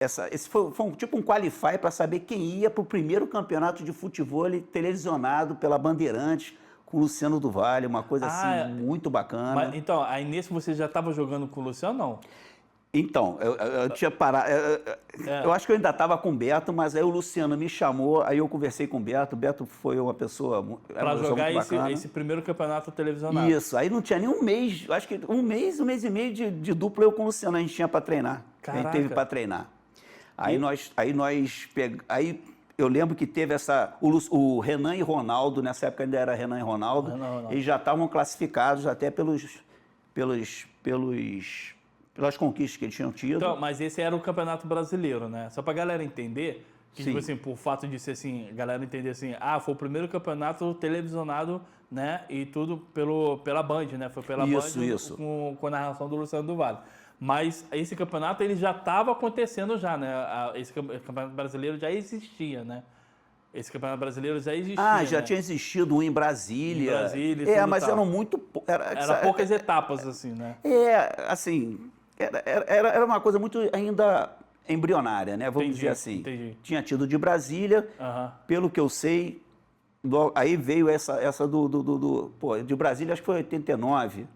esse foi tipo um qualify para saber quem ia para o primeiro campeonato de futebol televisionado pela Bandeirantes com o Luciano do Vale, uma coisa assim muito bacana. Então, aí nesse você já estava jogando com o Luciano, não? Então, eu tinha parado. Eu acho que eu ainda estava com o Beto, mas aí o Luciano me chamou, aí eu conversei com o Beto. O Beto foi uma pessoa. Para jogar esse primeiro campeonato televisionado. Isso, aí não tinha nem um mês, acho que um mês e meio de dupla eu com o Luciano, a gente tinha para treinar. Caraca. A gente teve para treinar. Aí eu lembro que teve o Renan e Ronaldo, nessa época ainda era Renan e Ronaldo, eles já estavam classificados até pelas conquistas que eles tinham tido. Então, mas esse era o Campeonato Brasileiro, né? Só pra galera entender, que, tipo assim, por fato de ser assim, a galera entender assim, foi o primeiro campeonato televisionado, né? E tudo pela Band, né? Foi pela Band com a narração do Luciano do Vale. Mas esse campeonato ele já estava acontecendo já, né? Esse Campeonato Brasileiro já existia, né? Esse Campeonato Brasileiro já existia. Já tinha existido um em Brasília. Mas eram muito... Era poucas etapas, assim, né? Assim... Era uma coisa muito ainda embrionária, né? Vamos dizer assim. Entendi. Tinha tido de Brasília, pelo que eu sei, aí veio essa de Brasília, acho que foi 89.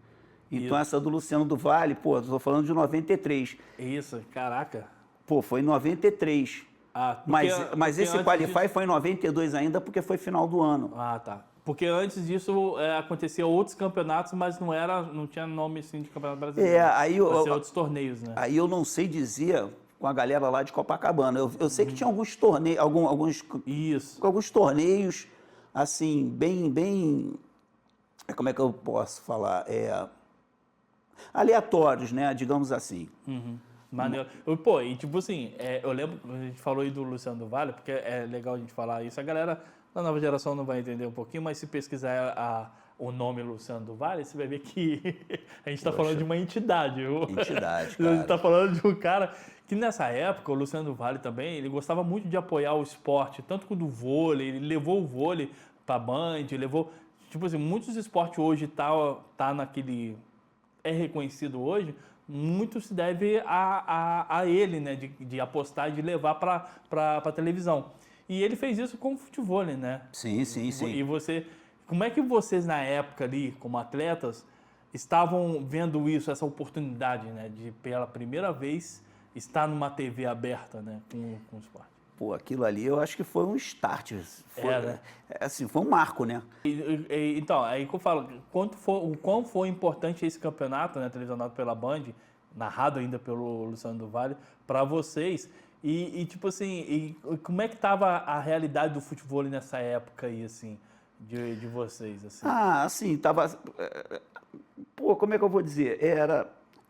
Então essa do Luciano do Vale, estou falando de 93. Isso, caraca. Foi em 93. Mas esse Qualify foi em 92 ainda, porque foi final do ano. Tá. Porque antes disso acontecia outros campeonatos, mas não tinha nome assim de campeonato brasileiro. Outros torneios, né? Aí eu não sei dizer com a galera lá de Copacabana. Eu sei que tinha alguns torneios, alguns torneios assim bem, como é que eu posso falar, aleatórios, né? Digamos assim. Maneiro. E tipo assim, eu lembro quando a gente falou aí do Luciano do Vale, porque é legal a gente falar isso, a galera da nova geração não vai entender um pouquinho, mas se pesquisar o nome Luciano do Vale, você vai ver que a gente está falando de uma entidade. Entidade, cara. A gente está falando de um cara que nessa época, o Luciano do Vale também, ele gostava muito de apoiar o esporte, tanto com o vôlei, ele levou o vôlei para a Band, levou... Tipo assim, muitos esportes hoje tá naquele... É reconhecido hoje, muito se deve a ele, né? De apostar e de levar para a televisão. E ele fez isso com o futebol, né? Sim. E como é que vocês na época ali, como atletas, estavam vendo isso, essa oportunidade, né? De pela primeira vez estar numa TV aberta, né? Com o esporte. Aquilo ali eu acho que foi um start. Foi um marco, né? Então, aí que eu falo, o quão foi importante esse campeonato, né? Televisionado pela Band, narrado ainda pelo Luciano do Vale, para vocês. E tipo assim, como é que estava a realidade do futebol nessa época aí, assim, de vocês? Assim? Assim, tava... como é que eu vou dizer?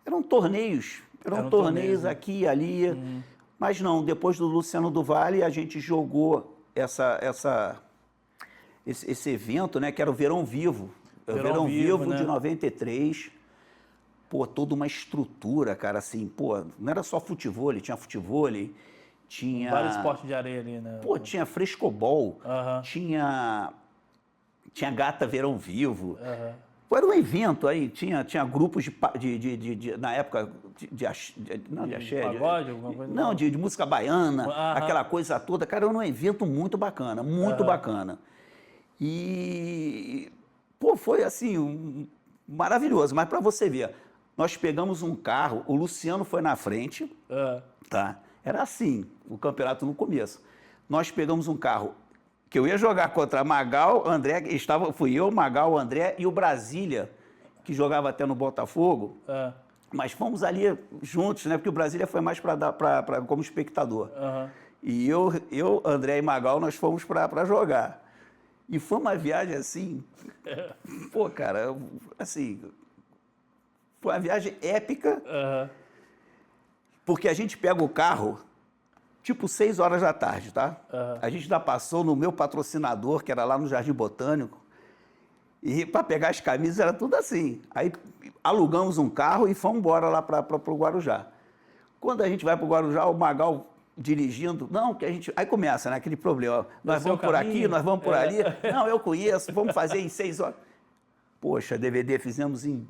Eram torneios. Eram torneios, né? Aqui e ali. Mas não, depois do Luciano do Vale, a gente jogou esse evento, né? Que era o Verão Vivo. O Verão Vivo, né? De 93. Toda uma estrutura, cara, assim, não era só futebol, tinha futebol, tinha... Vários esportes de areia ali, né? Tinha frescobol, tinha gata verão vivo. Era um evento aí, tinha grupos na época, de axé, pagode, alguma coisa? Não, de música baiana, aquela coisa toda. Cara, era um evento muito bacana, bacana. E, foi assim, maravilhoso. Mas para você ver... Nós pegamos um carro, o Luciano foi na frente, tá? Era assim, o campeonato no começo. Nós pegamos um carro que eu ia jogar contra Magal, André, fui eu, Magal, André e o Brasília, que jogava até no Botafogo. Mas fomos ali juntos, né? Porque o Brasília foi mais como espectador. E eu, André e Magal, nós fomos para jogar. E foi uma viagem assim, cara, assim... Foi uma viagem épica, porque a gente pega o carro, tipo 6 horas da tarde, tá? A gente ainda passou no meu patrocinador, que era lá no Jardim Botânico, e para pegar as camisas era tudo assim. Aí alugamos um carro e fomos embora lá para o Guarujá. Quando a gente vai para o Guarujá, o Magal dirigindo, aí começa, né, aquele problema, nós vamos por aqui, nós vamos por ali, não, eu conheço, vamos fazer em 6 horas. Poxa, DVD fizemos em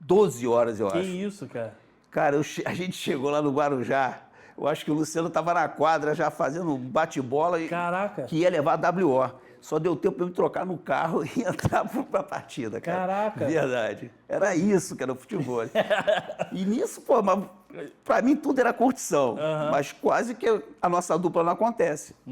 12 horas, eu acho. Que isso, cara? Cara, a gente chegou lá no Guarujá, Eu acho que o Luciano estava na quadra já fazendo bate-bola Caraca. que ia levar a WO. Só deu tempo para eu me trocar no carro e entrar para a partida, cara. Caraca. Verdade. Era isso que era o futebol. E nisso, pô, para mim tudo era curtição. Mas quase que a nossa dupla não acontece.